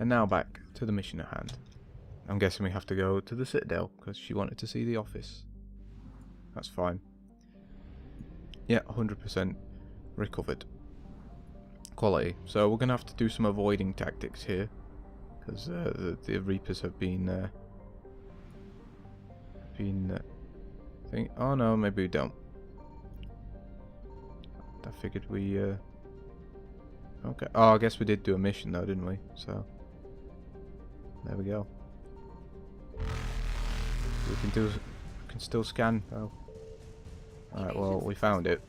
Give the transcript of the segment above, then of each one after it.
And now back to the mission at hand. I'm guessing we have to go to the Citadel because she wanted to see the office. That's fine. Yeah, 100% recovered. Quality. So we're going to have to do some avoiding tactics here. Because the Reapers have been... oh no, maybe we don't. I figured we... okay. Oh, I guess we did do a mission though, didn't we? So... there we go. We can still scan though. Alright, well, we found it.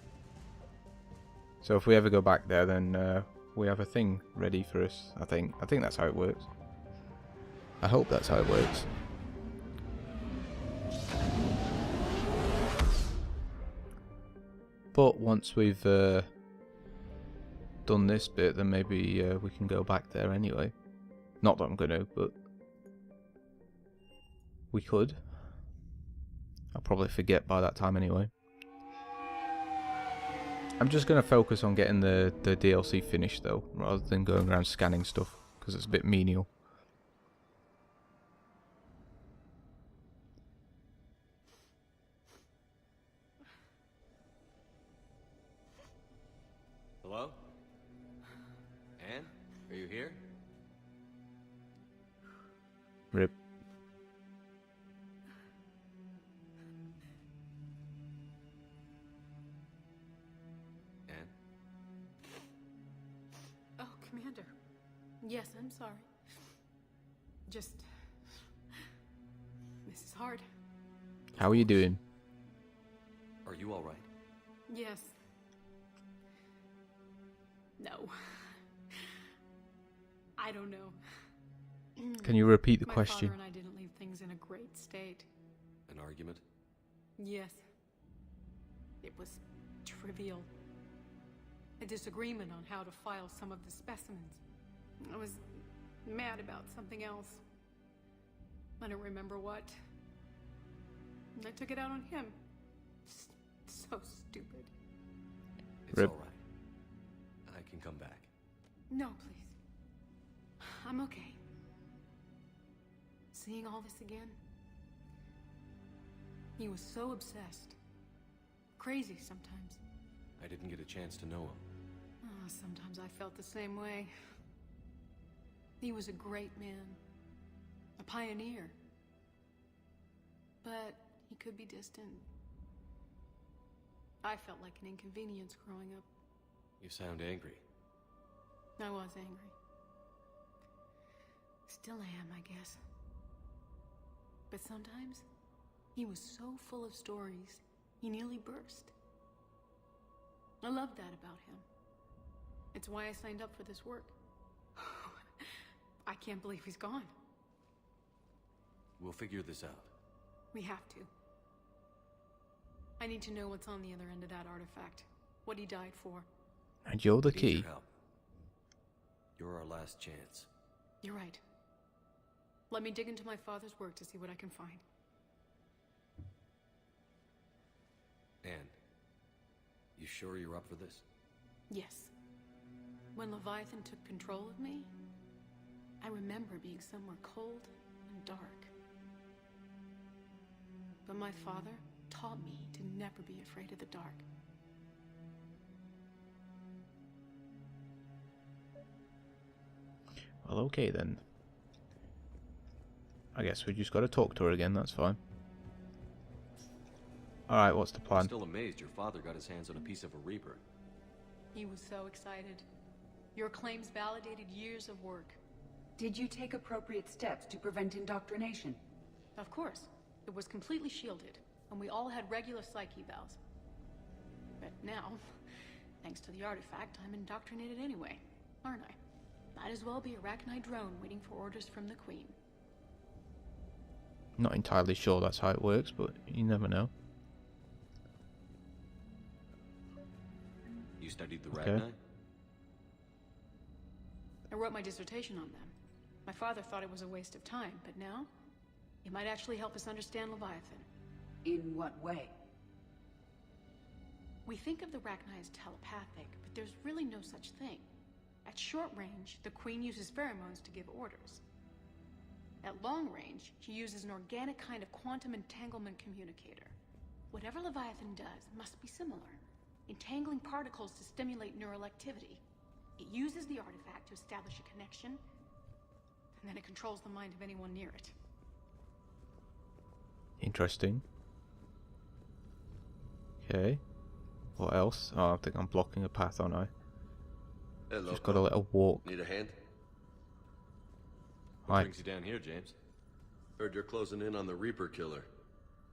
So if we ever go back there, then we have a thing ready for us, I think. I think that's how it works. I hope that's how it works. But once we've done this bit, then maybe we can go back there anyway. Not that I'm going to, but we could. I'll probably forget by that time anyway. I'm just going to focus on getting the DLC finished though, rather than going around scanning stuff, because it's a bit menial. Hello? Anne? Are you here? Rip. Commander. Yes, I'm sorry. Just... this is hard. How are you doing? Are you alright? Yes. No. I don't know. Can you repeat the question? My father and I didn't leave things in a great state. An argument? Yes. It was trivial. A disagreement on how to file some of the specimens. I was mad about something else. I don't remember what. And I took it out on him. So stupid. It's alright. I can come back. No, please. I'm okay. Seeing all this again? He was so obsessed. Crazy sometimes. I didn't get a chance to know him. Oh, sometimes I felt the same way. He was a great man. A pioneer. But he could be distant. I felt like an inconvenience growing up. You sound angry. I was angry. Still am, I guess. But sometimes, he was so full of stories, he nearly burst. I love that about him. It's why I signed up for this work. I can't believe he's gone. We'll figure this out. We have to. I need to know what's on the other end of that artifact. What he died for. And you're the We need key. your help. You're our last chance. You're right. Let me dig into my father's work to see what I can find. Anne, you sure you're up for this? Yes. When Leviathan took control of me, I remember being somewhere cold and dark. But my father taught me to never be afraid of the dark. Well, okay then. I guess we just got to talk to her again, that's fine. Alright, what's the I'm plan? still amazed your father got his hands on a piece of a Reaper. He was so excited. Your claims validated years of work. Did you take appropriate steps to prevent indoctrination? Of course. It was completely shielded, and we all had regular psych evals. But now, thanks to the artifact, I'm indoctrinated anyway, aren't I? Might as well be a Arachnite drone waiting for orders from the Queen. Not entirely sure that's how it works, but you never know. You studied the Okay. Arachnite? I wrote my dissertation on them. My father thought it was a waste of time, but now, it might actually help us understand Leviathan. In what way? We think of the Arachnite as telepathic, but there's really no such thing. At short range, the Queen uses pheromones to give orders. At long range, she uses an organic kind of quantum entanglement communicator. Whatever Leviathan does must be similar, entangling particles to stimulate neural activity. It uses the artifact to establish a connection, and then it controls the mind of anyone near it. Interesting. Okay. What else? Oh, I think I'm blocking a path, aren't I? Hello. Just got a little walk. Need a hand? What Hi. brings you down here, James? Heard you're closing in on the Reaper killer.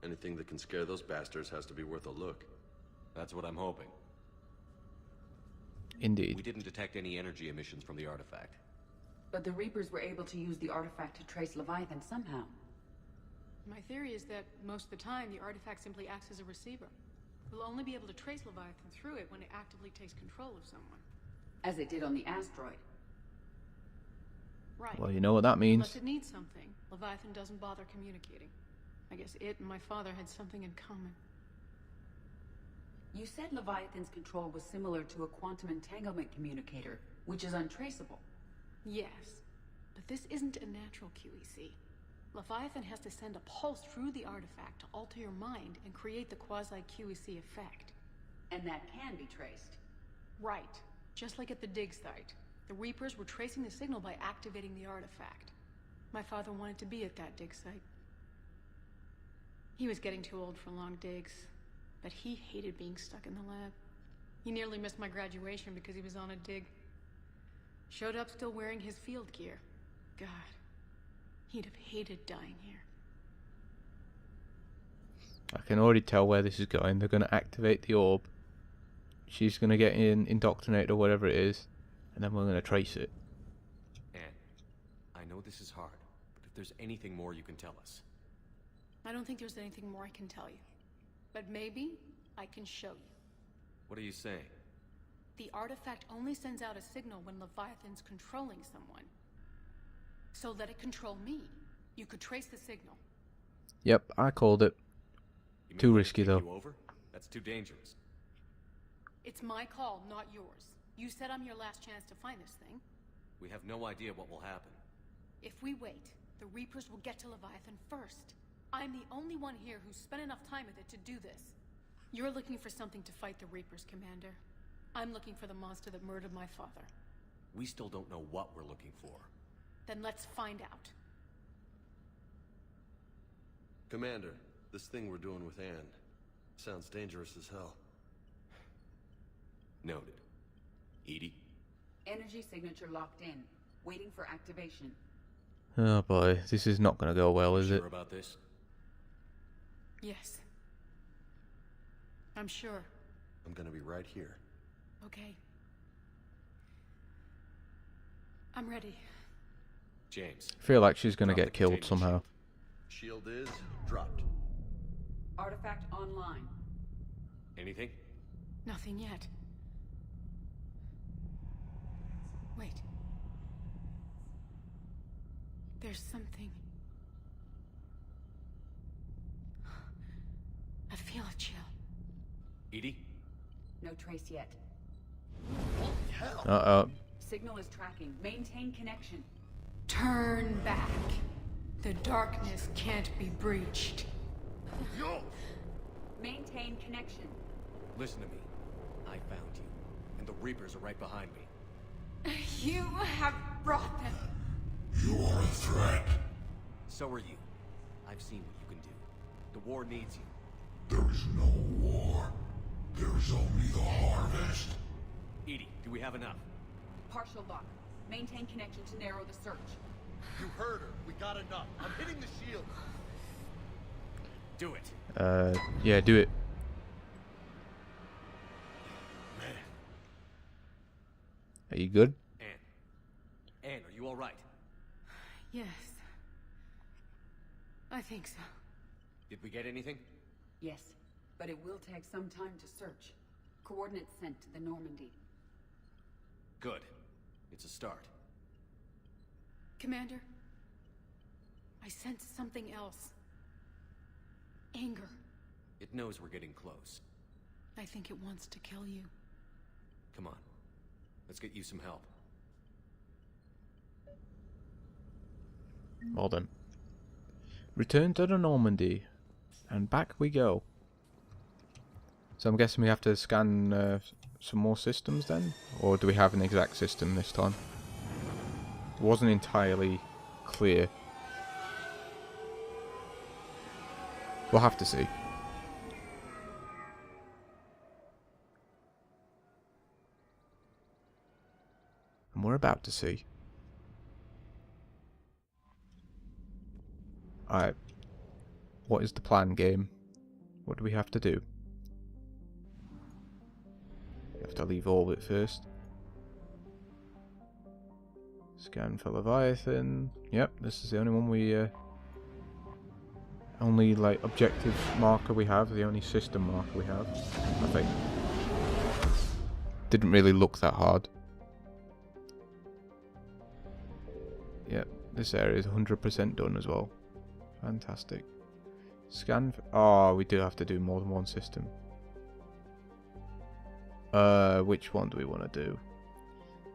Anything that can scare those bastards has to be worth a look. That's what I'm hoping. We Indeed. didn't detect any energy emissions from the artifact. But the Reapers were able to use the artifact to trace Leviathan somehow. My theory is that most of the time, the artifact simply acts as a receiver. We'll only be able to trace Leviathan through it when it actively takes control of someone. As it did on the asteroid. Right. Well, you know what that means. Unless it needs something, Leviathan doesn't bother communicating. I guess it and my father had something in common. You said Leviathan's control was similar to a quantum entanglement communicator, which is untraceable. Yes, but this isn't a natural QEC. Leviathan has to send a pulse through the artifact to alter your mind and create the quasi-QEC effect. And that can be traced. Right. Just like at the dig site. The Reapers were tracing the signal by activating the artifact. My father wanted to be at that dig site. He was getting too old for long digs, but he hated being stuck in the lab. He nearly missed my graduation because he was on a dig. Showed up still wearing his field gear. God, he'd have hated dying here. I can already tell where this is going. They're going to activate the orb. She's going to get indoctrinated or whatever it is, and then we're going to trace it. Anne, I know this is hard, but if there's anything more you can tell us. I don't think there's anything more I can tell you. But maybe I can show you. What are you saying? The artifact only sends out a signal when Leviathan's controlling someone. So let it control me. You could trace the signal. Yep, I called it. You mean Too let it risky, take though. you over? That's too dangerous. It's my call, not yours. You said I'm your last chance to find this thing. We have no idea what will happen. If we wait, the Reapers will get to Leviathan first. I'm the only one here who's spent enough time with it to do this. You're looking for something to fight the Reapers, Commander. I'm looking for the monster that murdered my father. We still don't know what we're looking for. Then let's find out. Commander, this thing we're doing with Anne sounds dangerous as hell. Noted. Edie? Energy signature locked in, waiting for activation. Oh boy, this is not going to go well, is Sure it? about this? Yes. I'm sure. I'm gonna be right here. Okay. I'm ready. James. I feel like she's going to drop get the killed containment somehow. Shield is dropped. Artifact online. Anything? Nothing yet. Wait. There's something. I feel a chill. Edie? No trace yet. Uh-oh. Signal is tracking. Maintain connection. Turn back. The darkness can't be breached. Maintain connection. Listen to me. I found you, and the Reapers are right behind me. You have brought them. You are a threat. So are you. I've seen what you can do. The war needs you. There is no war. There is only the harvest. Edie, do we have enough? Partial lock. Maintain connection to narrow the search. You heard her. We got enough. I'm hitting the shield. Do it. Yeah, do it. Man. Are you good? Anne. Anne, are you all right? Yes. I think so. Did we get anything? Yes, but it will take some time to search. Coordinates sent to the Normandy. Good. It's a start. Commander, I sense something else. Anger. It knows we're getting close. I think it wants to kill you. Come on. Let's get you some help. Well then. Return to the Normandy. And back we go. So I'm guessing we have to scan some more systems then? Or do we have an exact system this time? It wasn't entirely clear. We'll have to see. And we're about to see. Alright. What is the plan, game? What do we have to do? We have to leave orbit first. Scan for Leviathan. Yep, this is the only one we... only, like, objective marker we have. The only system marker we have, I think. Didn't really look that hard. Yep, this area is 100% done as well. Fantastic. Scan for... Oh, we do have to do more than one system. Which one do we want to do?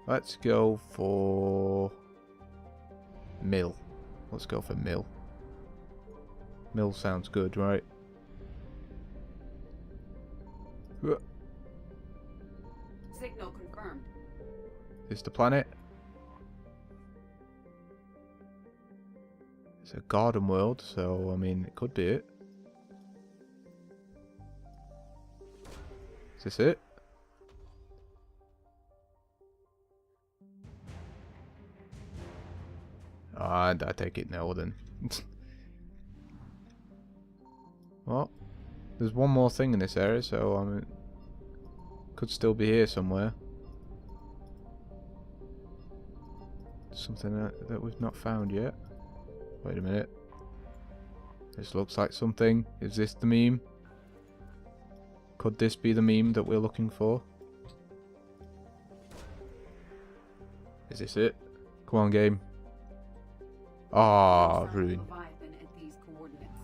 Let's go for... Mill. Let's go for Mill. Mill sounds good, right? Signal confirmed. Is the planet? It's a garden world, so I mean, it could be it. Is this it? I take it no then. Well, there's one more thing in this area, so I mean, could still be here somewhere. Something that we've not found yet. Wait a minute. This looks like something. Is this the meme? Could this be the meme that we're looking for? Is this it? Come on, game. Ah, ruin. Leviathan at these coordinates.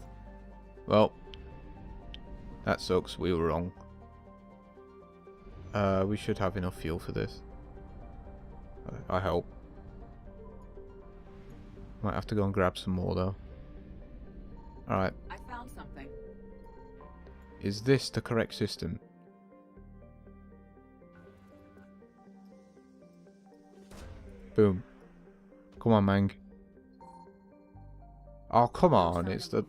Well, that sucks. We were wrong. We should have enough fuel for this. I hope. Might have to go and grab some more though. Alright. I found something. Is this the correct system? Boom. Come on, Mang. Oh, come on. It's the...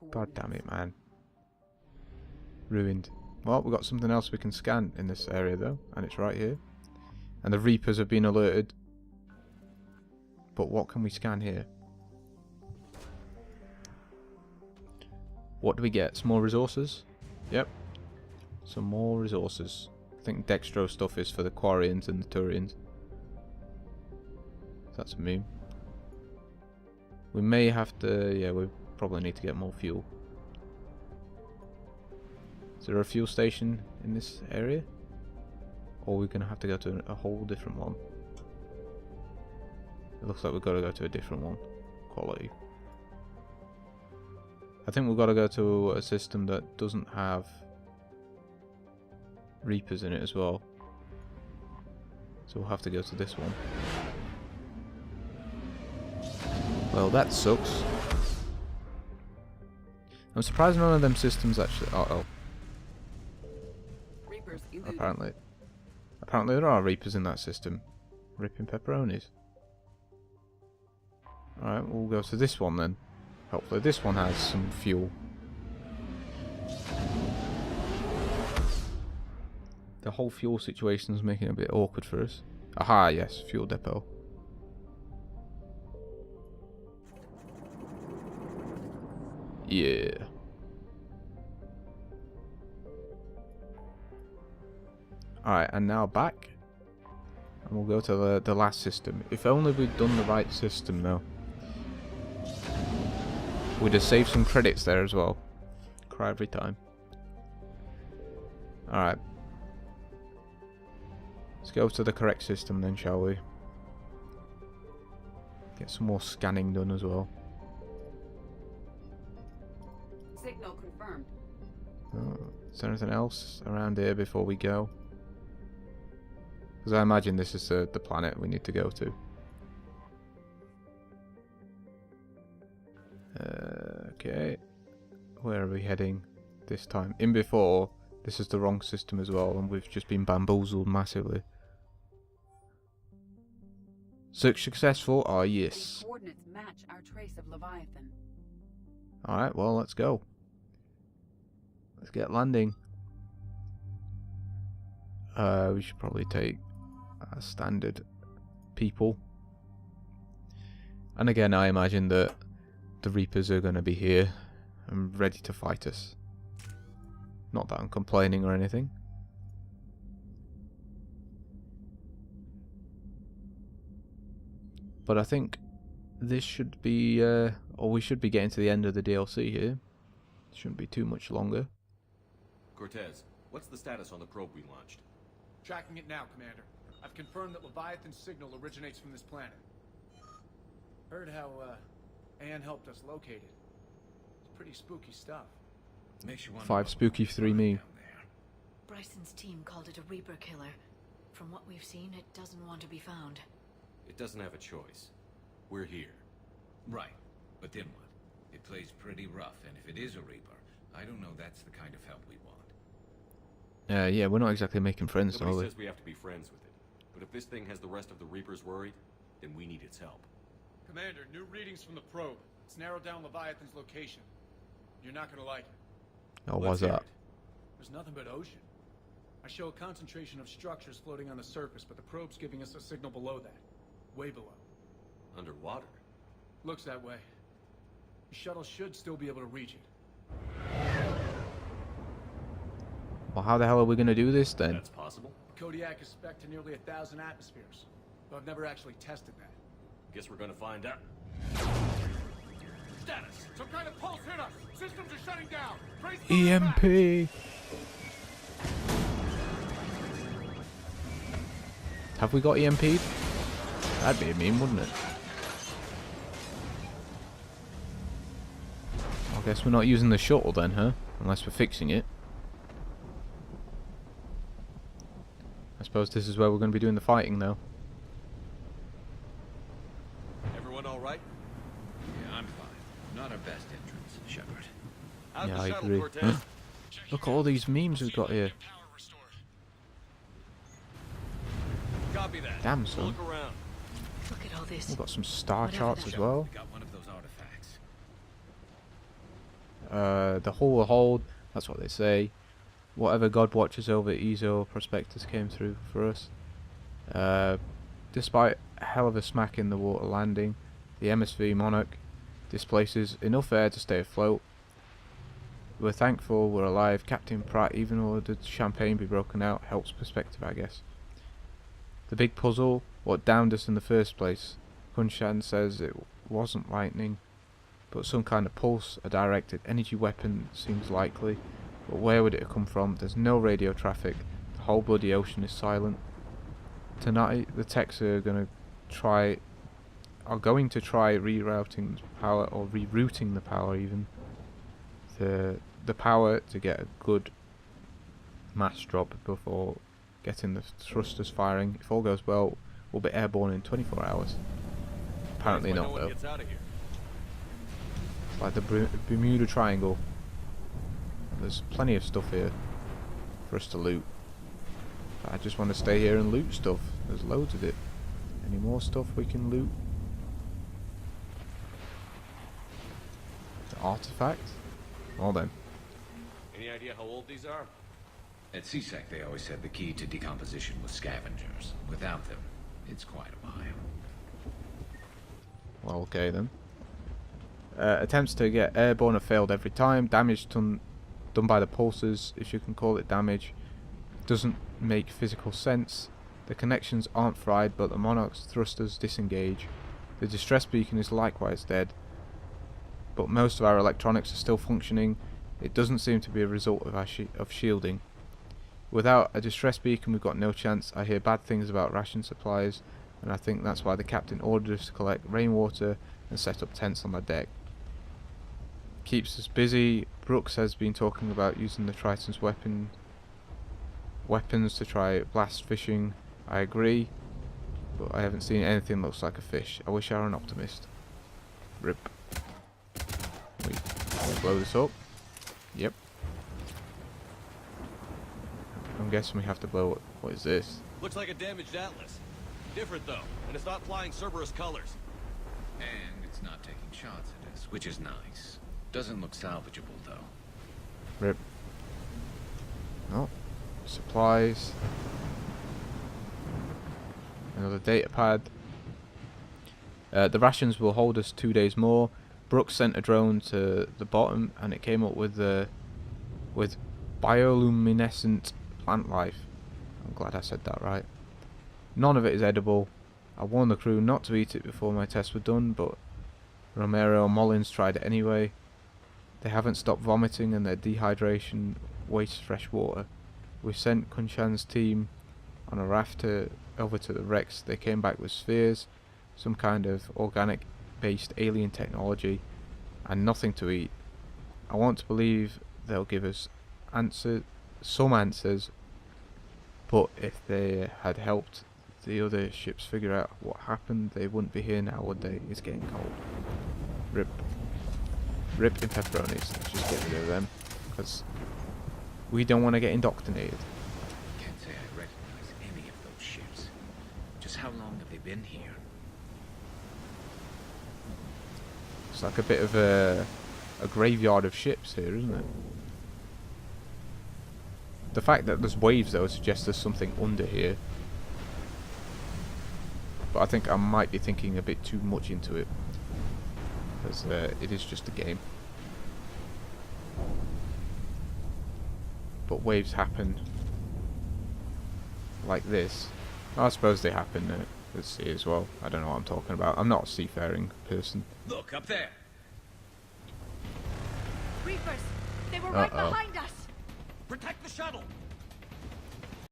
God damn it, man. Ruined. Well, we've got something else we can scan in this area though. And it's right here. And the Reapers have been alerted. But what can we scan here? What do we get? Some more resources? Yep. Some more resources. I think Dextro stuff is for the Quarians and the Turians. That's a meme. We may have to... Yeah, we probably need to get more fuel. Is there a fuel station in this area? Or we're going to have to go to a whole different one? It looks like we've got to go to a different one. Quality. I think we've got to go to a system that doesn't have Reapers in it as well. So we'll have to go to this one. Well, that sucks. I'm surprised none of them systems actually... Uh-oh. Reapers Apparently there are Reapers in that system. Ripping pepperonis. Alright, we'll go to this one then. Hopefully this one has some fuel. The whole fuel situation is making it a bit awkward for us. Aha, yes, fuel depot. Yeah. Alright, and now back. And we'll go to the last system. If only we'd done the right system though. We'd have saved some credits there as well. Cry every time. Alright. Let's go to the correct system then, shall we? Get some more scanning done as well. Signal confirmed. Is there anything else around here before we go? Because I imagine this is the planet we need to go to. Okay. Where are we heading this time? In before, this is the wrong system as well, and we've just been bamboozled massively. Search successful? Ah, yes. These coordinates match our trace of Leviathan. Alright, well, let's go. Let's get landing. We should probably take standard people. And again, I imagine that the Reapers are going to be here and ready to fight us. Not that I'm complaining or anything. But I think this should be, or we should be getting to the end of the DLC here. Shouldn't be too much longer. Cortez, what's the status on the probe we launched? Tracking it now, Commander. I've confirmed that Leviathan's signal originates from this planet. Heard how, Anne helped us locate it. It's pretty spooky stuff. Makes you wonder 5 what spooky, might be 3 me. down there. Bryson's team called it a Reaper killer. From what we've seen, it doesn't want to be found. It doesn't have a choice. We're here. Right, but then what? It plays pretty rough, and if it is a Reaper, I don't know that's the kind of help we want. Yeah, we're not exactly making friends, are Nobody we? says we have to be friends with it. But if this thing has the rest of the Reapers worried, then we need its help. Commander, new readings from the probe. It's narrowed down Leviathan's location. You're not gonna like it. Oh, Let's what's hear that? it. There's nothing but ocean. I show a concentration of structures floating on the surface, but the probe's giving us a signal below that. Way below. Underwater? Looks that way. The shuttle should still be able to reach it. Well, how the hell are we going to do this then? That's possible. Kodiak is spec'd to nearly 1,000 atmospheres, but I've never actually tested that. Guess we're gonna find out. Status! Some kind of pulse hit us! Systems are shutting down! Trace the impact! EMP! Have we got EMP'd? That'd be a meme, wouldn't it? I guess we're not using the shuttle then, huh? Unless we're fixing it. I suppose this is where we're going to be doing the fighting, though. Everyone all right? Yeah, I'm fine. Not our best entrance, Shepard. How's Yeah, the I shuttle, agree. Cortez? Look at all these memes we've got here. Copy that. Damn, We'll son. look around. Look at all this. We've got some star Whatever charts that- as well. We got one of those artifacts. The hull will hold. That's what they say. Whatever God watches over Ezo Prospectus came through for us. Despite a hell of a smack in the water landing, the MSV Monarch displaces enough air to stay afloat. We're thankful we're alive. Captain Pratt even ordered champagne be broken out. Helps perspective, I guess. The big puzzle, what downed us in the first place? Kunshan says it wasn't lightning, but some kind of pulse, a directed energy weapon seems likely. But where would it have come from? There's no radio traffic. The whole bloody ocean is silent. Tonight, the techs are going to try rerouting power, or rerouting the power even. The power to get a good mass drop before getting the thrusters firing. If all goes well, we'll be airborne in 24 hours. Apparently That's why not, no one though. gets out of here. It's like the Bermuda Triangle. There's plenty of stuff here for us to loot. But I just want to stay here and loot stuff. There's loads of it. Any more stuff we can loot? The artifact? Well then. Any idea how old these are? At CSEC, they always said the key to decomposition was scavengers. Without them, it's quite a while. Well, okay then. Attempts to get airborne have failed every time. Damage done by the pulsers, if you can call it damage, doesn't make physical sense. The connections aren't fried, but the Monarch's thrusters disengage. The distress beacon is likewise dead, but most of our electronics are still functioning. It doesn't seem to be a result of our shielding. Without a distress beacon, we've got no chance. I hear bad things about ration supplies, and I think that's why the captain ordered us to collect rainwater and set up tents on the deck. Keeps us busy. Brooks has been talking about using the Triton's weapons to try blast fishing. I agree, but I haven't seen anything that looks like a fish. I wish I were an optimist. Rip. Wait. Blow this up. Yep. I'm guessing we have to blow it. What is this? Looks like a damaged Atlas. Different though, and it's not flying Cerberus colors. And it's not taking shots at us, which is nice. Doesn't look salvageable, though. Rip. Oh. Supplies. Another data pad. The rations will hold us 2 days more. Brooks sent a drone to the bottom, and it came up with bioluminescent plant life. I'm glad I said that right. None of it is edible. I warned the crew not to eat it before my tests were done, but Romero and Mullins tried it anyway. They haven't stopped vomiting, and their dehydration wastes fresh water. We sent Kunshan's team on a raft over to the wrecks. They came back with spheres, some kind of organic-based alien technology, and nothing to eat. I want to believe they'll give us some answers, but if they had helped the other ships figure out what happened, they wouldn't be here now, would they? It's getting cold. Rip. Rip in pepperonis. Let's just get rid of them, because we don't want to get indoctrinated. Can't say I recognize any of those ships. Just how long have they been here? It's like a bit of a graveyard of ships here, isn't it? The fact that there's waves though suggests there's something under here. But I think I might be thinking a bit too much into it, because it is just a game. But waves happen like this. I suppose they happen at sea as well. I don't know what I'm talking about. I'm not a seafaring person. Look, up there! Reapers! They were right behind us! Protect the shuttle!